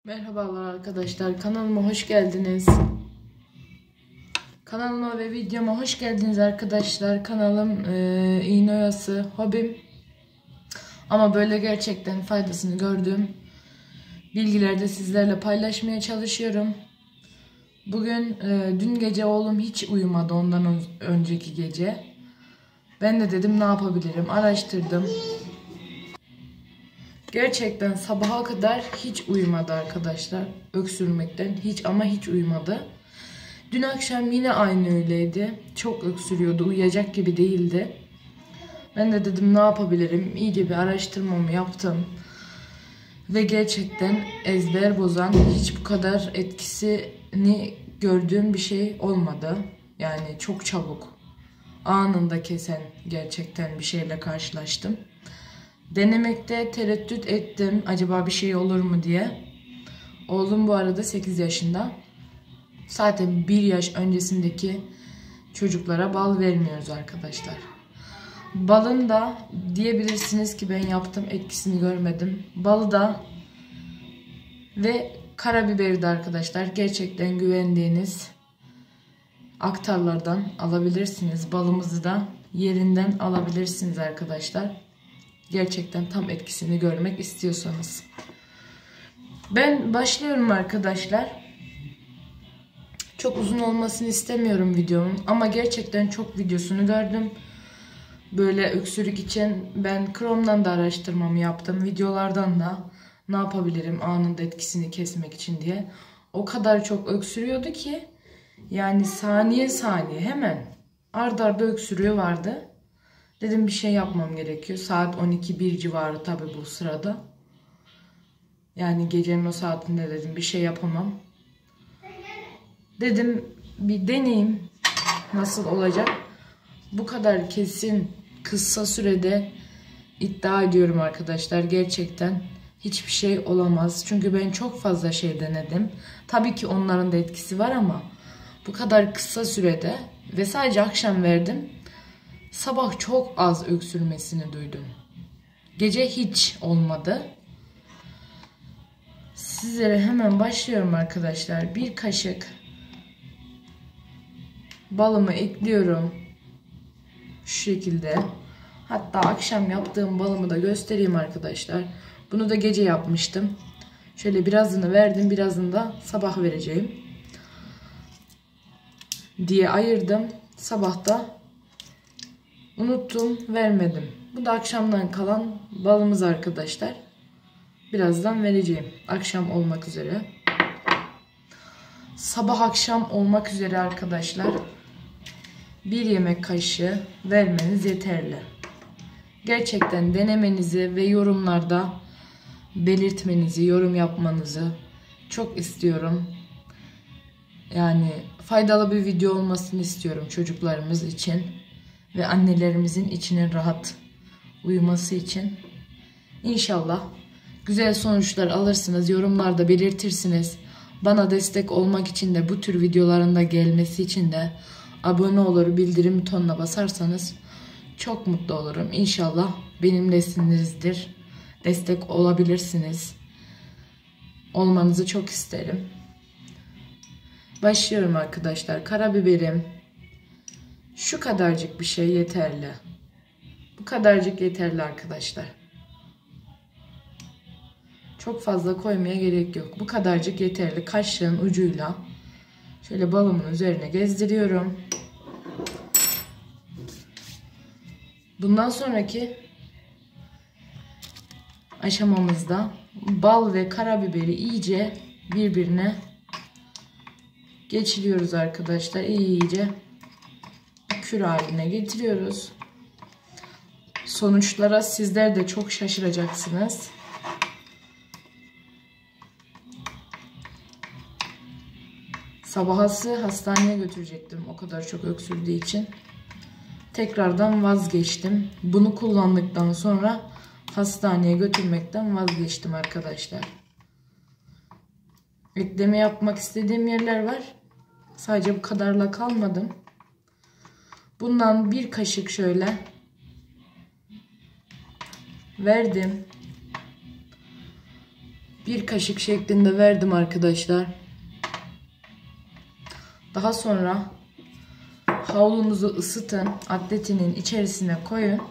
Merhabalar arkadaşlar, kanalıma hoş geldiniz. Kanalıma ve videoma hoş geldiniz arkadaşlar. Kanalım iğne oyası hobim. Ama böyle gerçekten faydasını gördüğüm bilgileri de sizlerle paylaşmaya çalışıyorum. Bugün dün gece oğlum hiç uyumadı, ondan önceki gece. Ben de dedim ne yapabilirim, araştırdım. Gerçekten sabaha kadar hiç uyumadı arkadaşlar. Öksürmekten hiç uyumadı. Dün akşam yine aynı öyleydi. Çok öksürüyordu. Uyuyacak gibi değildi. Ben de dedim ne yapabilirim? İyice bir araştırmamı yaptım. Ve gerçekten ezber bozan, hiç bu kadar etkisini gördüğüm bir şey olmadı. Yani çok çabuk, anında kesen gerçekten bir şeyle karşılaştım. Denemekte tereddüt ettim. Acaba bir şey olur mu diye. Oğlum bu arada 8 yaşında. Zaten 1 yaş öncesindeki çocuklara bal vermiyoruz arkadaşlar. Balın da diyebilirsiniz ki ben yaptım, etkisini görmedim. Balı da ve karabiberi de arkadaşlar gerçekten güvendiğiniz aktarlardan alabilirsiniz. Balımızı da yerinden alabilirsiniz arkadaşlar. Gerçekten tam etkisini görmek istiyorsanız. Ben başlıyorum arkadaşlar. Çok uzun olmasını istemiyorum videomun ama gerçekten çok videosunu gördüm. Böyle öksürük için ben Chrome'dan da araştırmamı yaptım. Videolardan da ne yapabilirim anında etkisini kesmek için diye. O kadar çok öksürüyordu ki yani saniye saniye hemen ard arda öksürüğü vardı. Dedim bir şey yapmam gerekiyor. Saat 12-1 civarı tabi bu sırada. Yani gecenin o saatinde dedim bir şey yapamam. Dedim bir deneyeyim nasıl olacak. Bu kadar kesin kısa sürede iddia ediyorum arkadaşlar. Gerçekten hiçbir şey olamaz. Çünkü ben çok fazla şey denedim. Tabii ki onların da etkisi var ama bu kadar kısa sürede ve sadece akşam verdim. Sabah çok az öksürmesini duydum. Gece hiç olmadı. Sizlere hemen başlıyorum arkadaşlar. Bir kaşık balımı ekliyorum. Şu şekilde. Hatta akşam yaptığım balımı da göstereyim arkadaşlar. Bunu da gece yapmıştım. Şöyle birazını verdim, birazını da sabah vereceğim diye ayırdım. Sabah da unuttum, vermedim. Bu da akşamdan kalan balımız arkadaşlar. Birazdan vereceğim. Akşam olmak üzere. Sabah akşam olmak üzere arkadaşlar. 1 yemek kaşığı vermeniz yeterli. Gerçekten denemenizi ve yorumlarda belirtmenizi, yorum yapmanızı çok istiyorum. Yani faydalı bir video olmasını istiyorum çocuklarımız için ve annelerimizin içinin rahat uyuması için. İnşallah güzel sonuçlar alırsınız, yorumlarda belirtirsiniz. Bana destek olmak için de bu tür videoların da gelmesi için de abone olur, bildirim butonuna basarsanız çok mutlu olurum. İnşallah benimlesinizdir. Destek olabilirsiniz. Olmanızı çok isterim. Başlıyorum arkadaşlar. Karabiberim. Şu kadarcık bir şey yeterli. Bu kadarcık yeterli arkadaşlar. Çok fazla koymaya gerek yok. Bu kadarcık yeterli. Kaşığın ucuyla şöyle balımın üzerine gezdiriyorum. Bundan sonraki aşamamızda bal ve karabiberi iyice birbirine geçiriyoruz arkadaşlar. İyice kür haline getiriyoruz. Sonuçlara sizler de çok şaşıracaksınız. Sabahası hastaneye götürecektim o kadar çok öksürdüğü için. Tekrardan vazgeçtim. Bunu kullandıktan sonra hastaneye götürmekten vazgeçtim arkadaşlar. Ekleme yapmak istediğim yerler var. Sadece bu kadarla kalmadım. Bundan bir kaşık şöyle verdim. Bir kaşık şeklinde verdim arkadaşlar. Daha sonra havlunuzu ısıtın. Atletinin içerisine koyun.